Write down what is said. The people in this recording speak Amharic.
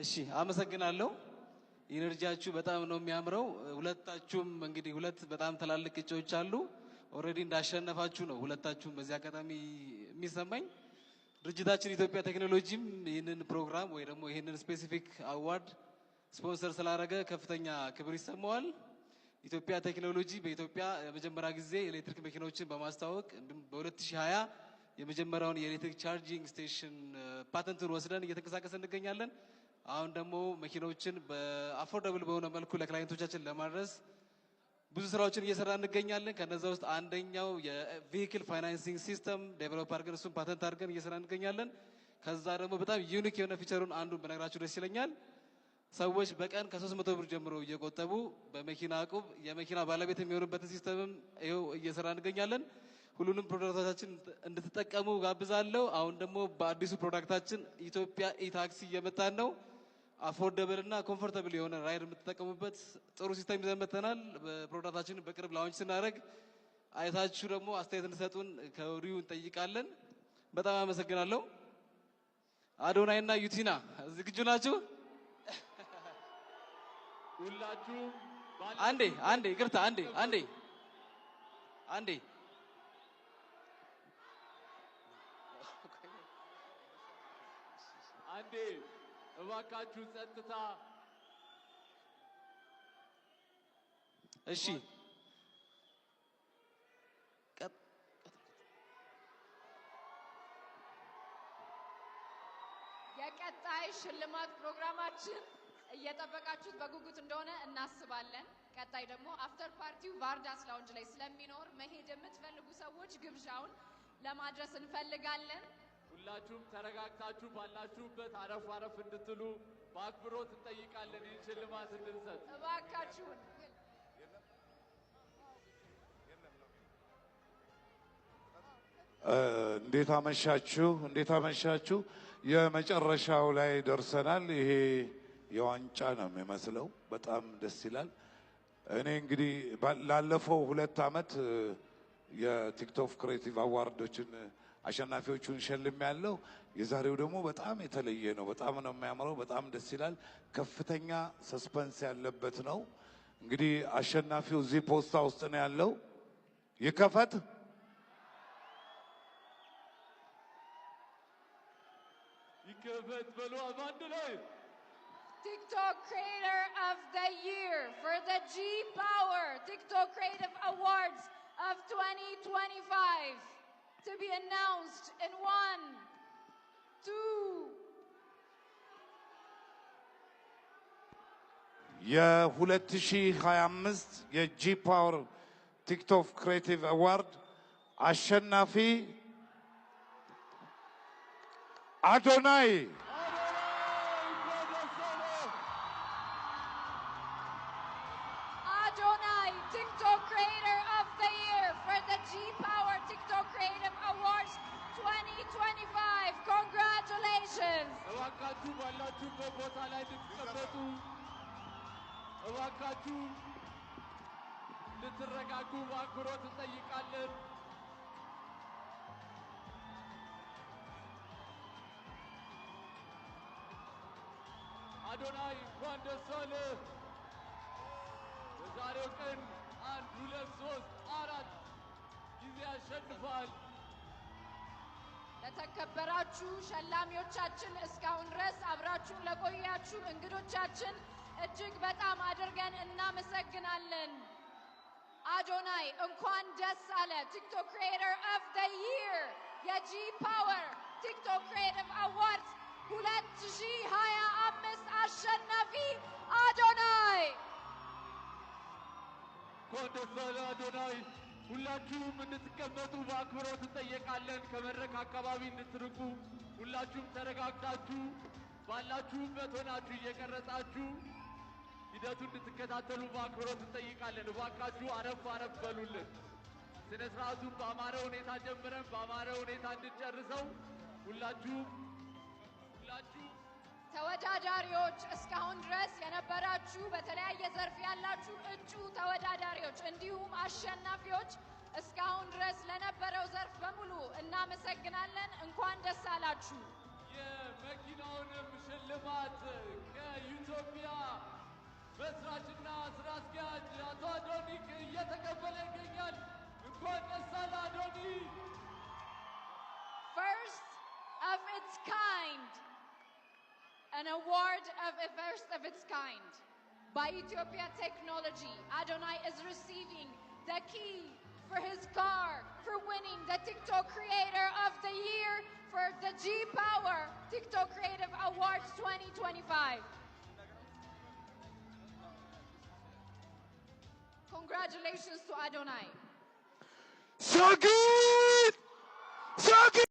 እሺ አመሰግናለሁ ኢነርጂያችሁ በጣም ነው የሚያምረው ሁለታችሁም እንግዲህ ሁለት በጣም ተላልቅ እጮች አሉ ኦሬዲ እንዳሸነፋችሁ ነው ሁለታችሁም በዚህ አጋጣሚ የሚሰማኝ ድርጅታችን ኢትዮጵያ ቴክኖሎጂም ይሄንን ፕሮግራም ወይ ደግሞ ይሄንን ስፔሲፊክ አዋርድ ስፖንሰር ስላደረገ ከፍተኛ ክብር ይሰማዋል ኢትዮጵያ ቴክኖሎጂ በኢትዮጵያ የመጀመሪያ ጊዜ ኤሌክትሪክ መኪናዎችን በማስተዋወቅ በ2020 የመጀመሪያውን የኤሌክትሪክ ቻርጂንግ ስቴሽን ፓተንቱን ወስደን እየተንቀሳቀሰ እንገኛለን አሁን ደግሞ መኪናዎችን በአፎርዳብል በሆነ መልኩ ለክላይንቶቻችን ለማድረስ ብዙ ስራዎችን እየሰራን እንገኛለን ከነዛ ውስጥ አንደኛው የቬሂክል ፋይናንሲንግ ሲስተም ዴቨሎፕ አድርገን እሱን ፓተንት አድርገን እየሰራን እንገኛለን ከዛ ደግሞ በጣም ዩኒክ የሆነ ፊቸሩን አንዱን በነግራችሁ ደስ ይለኛል ሰዎች በቀን ከ300 ብር ጀምሮ እየቆጠቡ በመኪና አቁብ የመኪና ባለቤት የሚሆኑበትን ሲስተምም ይሄው እየሰራን እንገኛለን ሁሉንም ፕሮዳክቶቻችን እንድትጠቀሙ ጋብዛለሁ አሁን ደግሞ በአዲሱ ፕሮዳክታችን ኢትዮጵያ ኢታክሲ እየመጣን ነው አፎርደብል እና ኮምፎርታብል የሆነ ራይድ የምትጠቀሙበት ጥሩ ሲስተም ይዘን መተናል በፕሮዳክታችን በቅርብ ላውንች ስናደርግ አይታችሁ ደግሞ አስተያየት እንድትሰጡን ከወዲሁ እንጠይቃለን በጣም አመሰግናለሁ አዶናይ እና ዩቲና ዝግጁ ናችሁ ሁላችሁ አንዴ ይቅርታ አንዴ እባካችሁ ጸጥታ እሺ የቀጣይ ሽልማት ፕሮግራማችን እየተጠበቃችሁት በጉጉት እንደሆነ እናስባለን ቀጣይ ደግሞ አፍተር ፓርቲው ቫርዳስ ላውንጅ ላይ ስለሚኖር መሄድ የምትፈልጉ ሰዎች ግብዣውን ለማድረስ እንፈልጋለን ሁላችሁም ተረጋግታችሁ ባላችሁበት አረፍ እንድትሉ በአክብሮት እንጠይቃለን ይህን ሽልማት እንድንሰጥ እባካችሁን እንዴት አመሻችሁ የመጨረሻው ላይ ደርሰናል ይሄ የዋንጫ ነው የሚመስለው በጣም ደስ ይላል እኔ እንግዲህ ላለፈው 2 አመት የቲክቶክ ክሬቲቭ አዋርዶችን አሸናፊዎቹን ሸልም ያለው የዛሬው ደግሞ በጣም የተለየ ነው በጣም ነው የሚያምረው በጣም ደስ ይላል ከፍተኛ ሰስፔንስ ያለበት ነው እንግዲህ አሸናፊው እዚህ ፖስታ ውስጥ ነው ያለው ይከፈት በሉ አንድ ላይ TikTok Creator of the Year for the G-Power TikTok Creative Awards of 2025 to be announced in 1, 2 የ2025 የጂ ፓወር ቲክቶክ ክሬቲቭ አዋርድ አሸናፊ አዶናይ TikTok Creator of the Year for the G-Power TikTok Creative Awards 2025 congratulations እባካችሁ ባላችሁበት ቦታ ላይ እንድትቀመጡ እባካችሁ እንድትረጋጉ በአክብሮት እንጠይቃለን አዶናይ እንኳን ደስ አለህ በዛሬው ቀን 1 2 3 4 ጊዜ አሸንፏል ለተከበራችሁ ሸላሚዎቻችን እስካሁን ድረስ አብራችሁን ለቆያችሁ እንግዶቻችን እጅግ በጣም አድርገን እናመሰግናለን አዶናይ እንኳን ደስ አለ TikTok Creator of the Year የጂ ፓወር TikTok Creative Awards 2025 አሸናፊ አዶናይ ኮንደሰለ አዶናይ ሁላችሁም እንድትቀመጡ በአክብሮት እንጠይቃለን ከመድረክ አካባቢ እንድትርቁ ሁላችሁም ተረጋግታችሁ ባላችሁበት ሆናችሁ እየቀረጻችሁ ሂደቱን እንድትከታተሉ በአክብሮት እንጠይቃለን እባካችሁ አረፍ በሉልን ስነ ስርዓቱን በአማረ ሁኔታ ጀምረን በአማረ ሁኔታ እንድንጨርሰው ሁላችሁ ተወዳዳሪዎች እስካሁን ድረስ የነበራችሁ በተለያየ ዘርፍ ያላችሁ እጩ ተወዳዳሪዎች እንዲሁም አሸናፊዎች እስካሁን ድረስ ለነበረው ዘርፍ በሙሉ እናመሰግናለን እንኳን ደስ አላችሁ የመኪናውንም ሽልማት ኢትዮጵያ መስራችና ስራ አስኪያጅ አቶ አዶኒክ እየተቀበለ ይገኛል። እንኳን ደስ አለ አዶኒ። First of its kind, an award of a first of its kind. By Ethiopia Technology, Adonai is receiving the key for his car for winning the TikTok Creator of the Year for the G-Power TikTok Creative Awards 2025. Congratulations to Adonai. So good! So good!